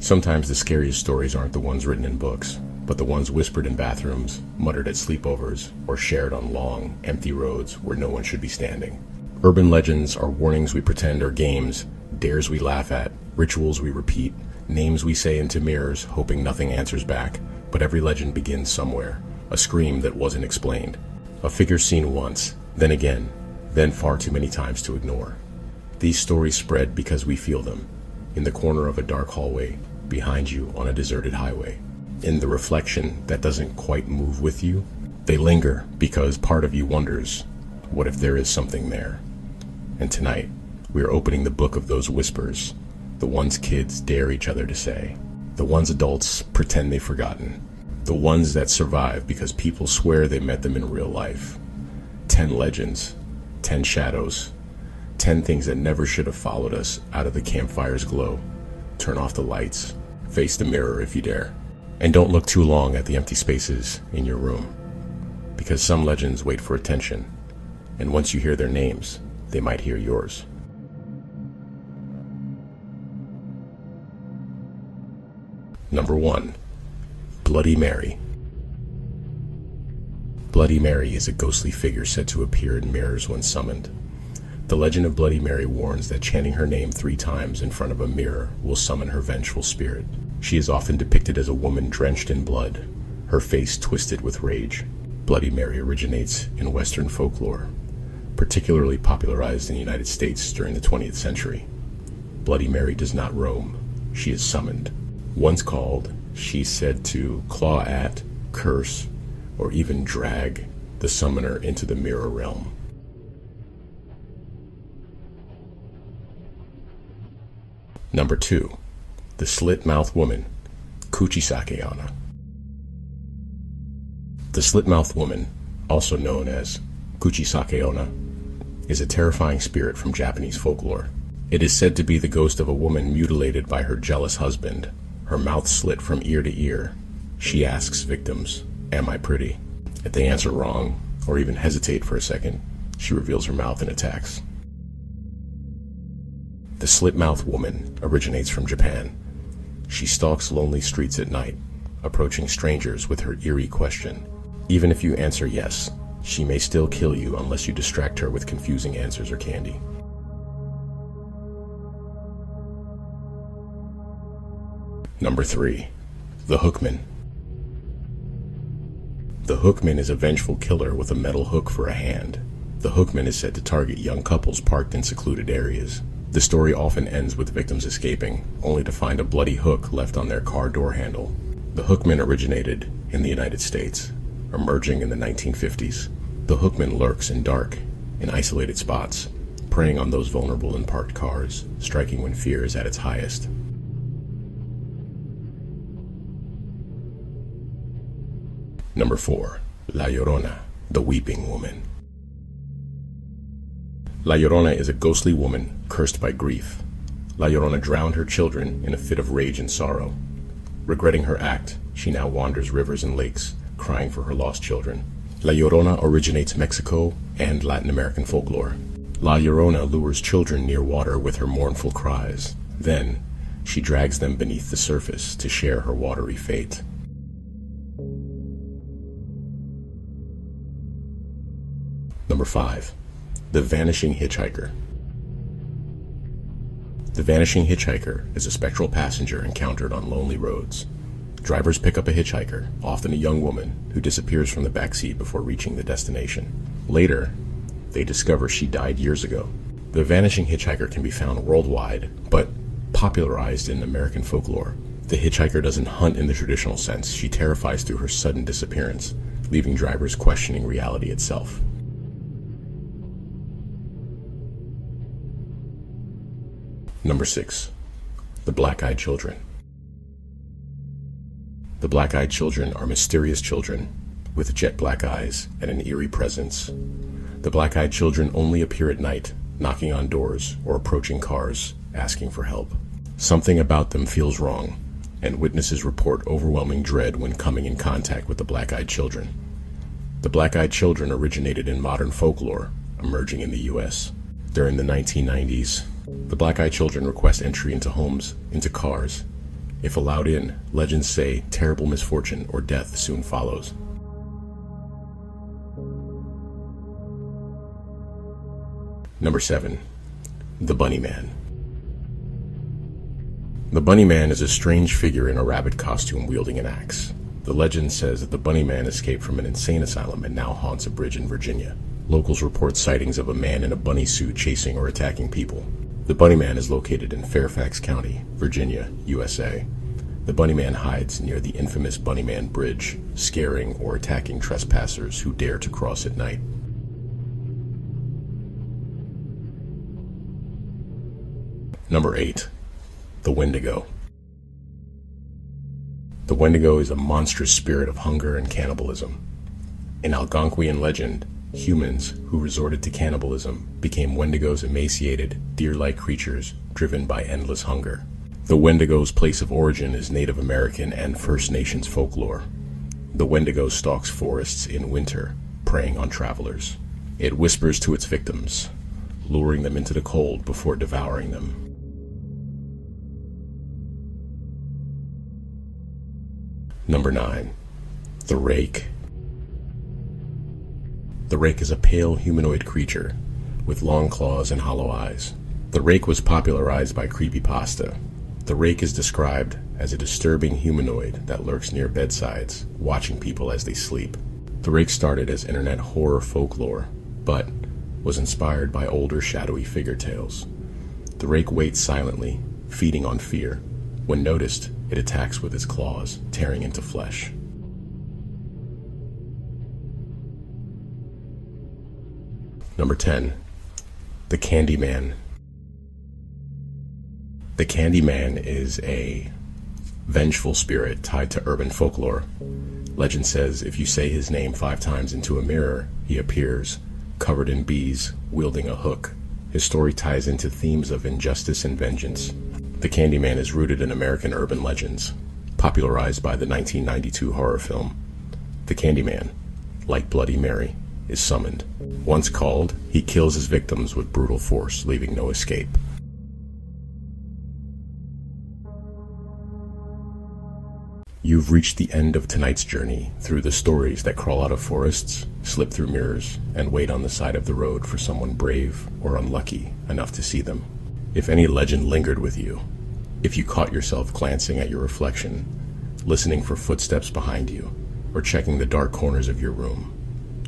Sometimes the scariest stories aren't the ones written in books, but the ones whispered in bathrooms, muttered at sleepovers, or shared on long, empty roads where no one should be standing. Urban legends are warnings we pretend are games, dares we laugh at, rituals we repeat, names we say into mirrors, hoping nothing answers back. But every legend begins somewhere, a scream that wasn't explained, a figure seen once, then again, then far too many times to ignore. These stories spread because we feel them, in the corner of a dark hallway, behind you on a deserted highway. In the reflection that doesn't quite move with you, they linger because part of you wonders, what if there is something there? And tonight, we are opening the book of those whispers, the ones kids dare each other to say, the ones adults pretend they've forgotten, the ones that survive because people swear they met them in real life. 10 legends, 10 shadows, 10 things that never should have followed us out of the campfire's glow. Turn off the lights, face the mirror if you dare, and don't look too long at the empty spaces in your room, because some legends wait for attention, and once you hear their names, they might hear yours. Number 1. Bloody Mary. Bloody Mary is a ghostly figure said to appear in mirrors when summoned. The legend of Bloody Mary warns that chanting her name 3 times in front of a mirror will summon her vengeful spirit. She is often depicted as a woman drenched in blood, her face twisted with rage. Bloody Mary originates in Western folklore, particularly popularized in the United States during the 20th century. Bloody Mary does not roam, she is summoned. Once called, she's said to claw at, curse, or even drag the summoner into the mirror realm. Number 2. The Slit-Mouthed Woman, Kuchisake-Onna. The Slit-Mouthed Woman, also known as Kuchisake-Onna, is a terrifying spirit from Japanese folklore. It is said to be the ghost of a woman mutilated by her jealous husband, her mouth slit from ear to ear. She asks victims, "Am I pretty?" If they answer wrong, or even hesitate for a second, she reveals her mouth and attacks. The Slit-Mouthed Woman originates from Japan. She stalks lonely streets at night, approaching strangers with her eerie question. Even if you answer yes, she may still kill you unless you distract her with confusing answers or candy. Number 3. The Hookman. The Hookman is a vengeful killer with a metal hook for a hand. The Hookman is said to target young couples parked in secluded areas. The story often ends with victims escaping, only to find a bloody hook left on their car door handle. The Hookman originated in the United States, emerging in the 1950s. The Hookman lurks in dark, in isolated spots, preying on those vulnerable in parked cars, striking when fear is at its highest. Number 4. La Llorona, the Weeping Woman. La Llorona is a ghostly woman cursed by grief. La Llorona drowned her children in a fit of rage and sorrow. Regretting her act, she now wanders rivers and lakes, crying for her lost children. La Llorona originates Mexico and Latin American folklore. La Llorona lures children near water with her mournful cries. Then, she drags them beneath the surface to share her watery fate. Number 5. The Vanishing Hitchhiker. The Vanishing Hitchhiker is a spectral passenger encountered on lonely roads. Drivers pick up a hitchhiker, often a young woman, who disappears from the backseat before reaching the destination. Later, they discover she died years ago. The Vanishing Hitchhiker can be found worldwide, but popularized in American folklore. The hitchhiker doesn't hunt in the traditional sense. She terrifies through her sudden disappearance, leaving drivers questioning reality itself. Number 6. The Black-Eyed Children. The Black-Eyed Children are mysterious children with jet black eyes and an eerie presence. The Black-Eyed Children only appear at night, knocking on doors or approaching cars, asking for help. Something about them feels wrong, and witnesses report overwhelming dread when coming in contact with the Black-Eyed Children. The Black-Eyed Children originated in modern folklore, emerging in the U.S. During the 1990s, the Black-Eyed Children request entry into homes, into cars, If allowed in, legends say terrible misfortune or death soon follows. Number 7. The Bunny Man. The Bunny Man is a strange figure in a rabbit costume wielding an axe. The legend says that the Bunny Man escaped from an insane asylum and now haunts a bridge in Virginia. Locals report sightings of a man in a bunny suit chasing or attacking people. The Bunny Man is located in Fairfax County, Virginia, USA. The Bunny Man hides near the infamous Bunny Man Bridge, scaring or attacking trespassers who dare to cross at night. Number 8. The Wendigo. The Wendigo is a monstrous spirit of hunger and cannibalism. In Algonquian legend, humans who resorted to cannibalism became Wendigos, emaciated, deer-like creatures driven by endless hunger. The Wendigo's place of origin is Native American and First Nations folklore. The Wendigo stalks forests in winter, preying on travelers. It whispers to its victims, luring them into the cold before devouring them. Number 9. The Rake. The Rake is a pale humanoid creature with long claws and hollow eyes. The Rake was popularized by creepypasta. The Rake is described as a disturbing humanoid that lurks near bedsides, watching people as they sleep. The Rake started as internet horror folklore, but was inspired by older shadowy figure tales. The Rake waits silently, feeding on fear. When noticed, it attacks with its claws, tearing into flesh. Number 10. The Candyman. The Candyman is a vengeful spirit tied to urban folklore. Legend says if you say his name 5 times into a mirror, he appears, covered in bees, wielding a hook. His story ties into themes of injustice and vengeance. The Candyman is rooted in American urban legends, popularized by the 1992 horror film. The Candyman, like Bloody Mary, is summoned. Once called, he kills his victims with brutal force, leaving no escape. You've reached the end of tonight's journey through the stories that crawl out of forests, slip through mirrors, and wait on the side of the road for someone brave or unlucky enough to see them. If any legend lingered with you, if you caught yourself glancing at your reflection, listening for footsteps behind you, or checking the dark corners of your room,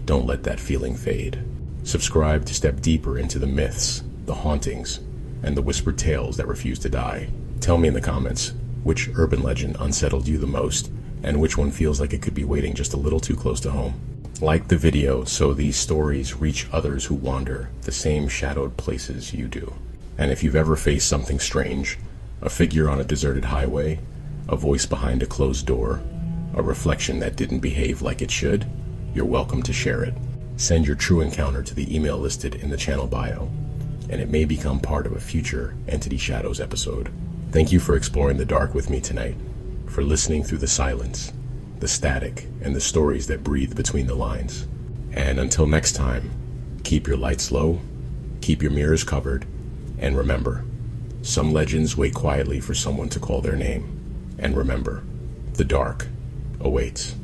don't let that feeling fade. Subscribe to step deeper into the myths, the hauntings, and the whispered tales that refuse to die. Tell me in the comments which urban legend unsettled you the most, and which one feels like it could be waiting just a little too close to home. Like the video so these stories reach others who wander the same shadowed places you do. And if you've ever faced something strange, a figure on a deserted highway, a voice behind a closed door, a reflection that didn't behave like it should, you're welcome to share it. Send your true encounter to the email listed in the channel bio, and it may become part of a future Entity Shadows episode. Thank you for exploring the dark with me tonight, for listening through the silence, the static, and the stories that breathe between the lines. And until next time, keep your lights low, keep your mirrors covered, and remember, some legends wait quietly for someone to call their name. And remember, the dark awaits.